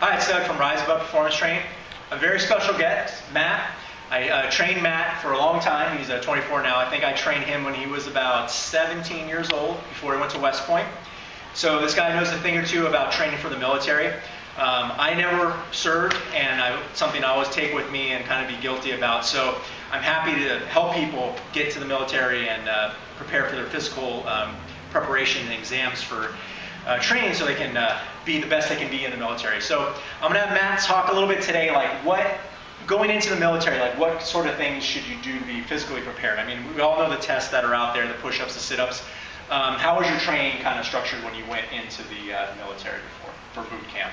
Hi, it's Doug from Rise Above Performance Training. A very special guest, Matt. I trained Matt for a long time. He's 24 now. I think I trained him when he was about 17 years old before he went to West Point. So this guy knows a thing or two about training for the military. I never served, and something I always take with me and kind of be guilty about. So I'm happy to help people get to the military and prepare for their physical preparation and exams for training so they can be the best they can be in the military. So I'm going to have Matt talk a little bit today, going into the military, what sort of things should you do to be physically prepared? I mean, we all know the tests that are out there, the push-ups, the sit-ups. How was your training kind of structured when you went into the military for boot camp?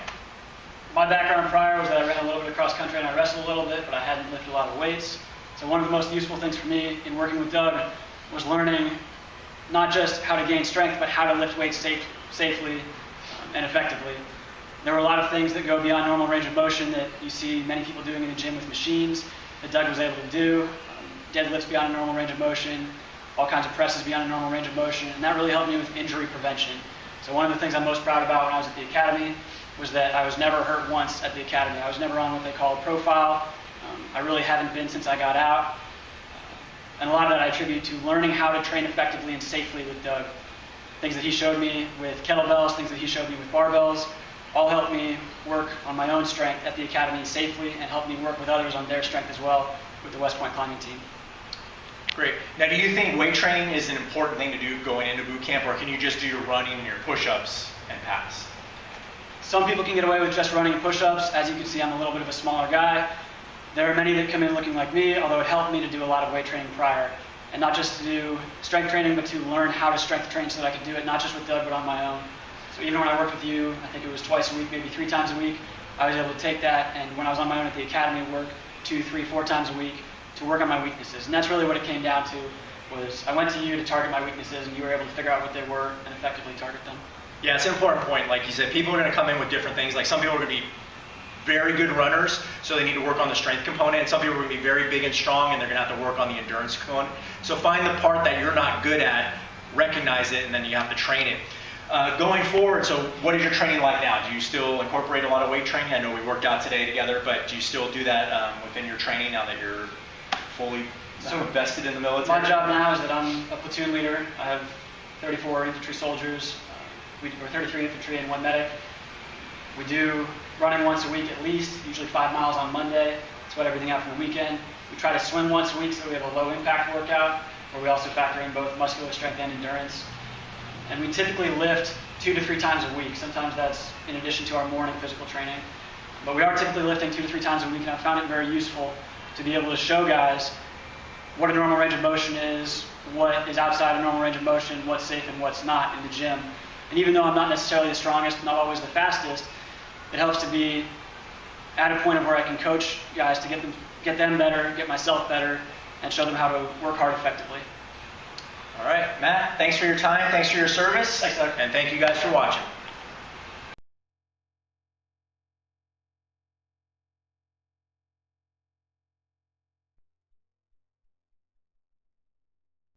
My background prior was that I ran a little bit of cross country and I wrestled a little bit, but I hadn't lifted a lot of weights. So one of the most useful things for me in working with Doug was learning not just how to gain strength, but how to lift weights safely and effectively. There were a lot of things that go beyond normal range of motion that you see many people doing in the gym with machines that Doug was able to do. Deadlifts beyond a normal range of motion, all kinds of presses beyond a normal range of motion, and that really helped me with injury prevention. So one of the things I'm most proud about when I was at the academy was that I was never hurt once at the academy. I was never on what they call a profile. I really haven't been since I got out. And a lot of that I attribute to learning how to train effectively and safely with Doug. Things that he showed me with kettlebells, things that he showed me with barbells, all helped me work on my own strength at the academy safely and helped me work with others on their strength as well with the West Point climbing team. Great. Now, do you think weight training is an important thing to do going into boot camp, or can you just do your running and your push-ups and pass? Some people can get away with just running and push-ups. As you can see, I'm a little bit of a smaller guy. There are many that come in looking like me, although it helped me to do a lot of weight training prior. And not just to do strength training, but to learn how to strength train so that I could do it not just with Doug, but on my own. So even when I worked with you, I think it was twice a week, maybe 3 times a week, I was able to take that, and when I was on my own at the academy, work 2, 3, 4 times a week to work on my weaknesses. And that's really what it came down to, was I went to you to target my weaknesses, and you were able to figure out what they were and effectively target them. Yeah, it's an important point. Like you said, people are going to come in with different things. Like some people are going to be very good runners, so they need to work on the strength component. And some people are going to be very big and strong, and they're going to have to work on the endurance component. So find the part that you're not good at, recognize it, and then you have to train it. Going forward, so what is your training like now? Do you still incorporate a lot of weight training? I know we worked out today together, but do you still do that within your training now that you're fully invested in the military? My job now is that I'm a platoon leader. I have 34 infantry soldiers, or 33 infantry and 1 medic. We do running once a week at least, usually 5 miles on Monday. Sweat everything out from the weekend. We try to swim once a week so we have a low impact workout, where we also factor in both muscular strength and endurance. And we typically lift 2 to 3 times a week. Sometimes that's in addition to our morning physical training. But we are typically lifting 2 to 3 times a week, and I found it very useful to be able to show guys what a normal range of motion is, what is outside a normal range of motion, what's safe and what's not in the gym. And even though I'm not necessarily the strongest, not always the fastest, it helps to be at a point of where I can coach guys to get them better, get myself better, and show them how to work hard effectively. All right, Matt, thanks for your time, thanks for your service, Thanks, Doug. and thank you guys for watching.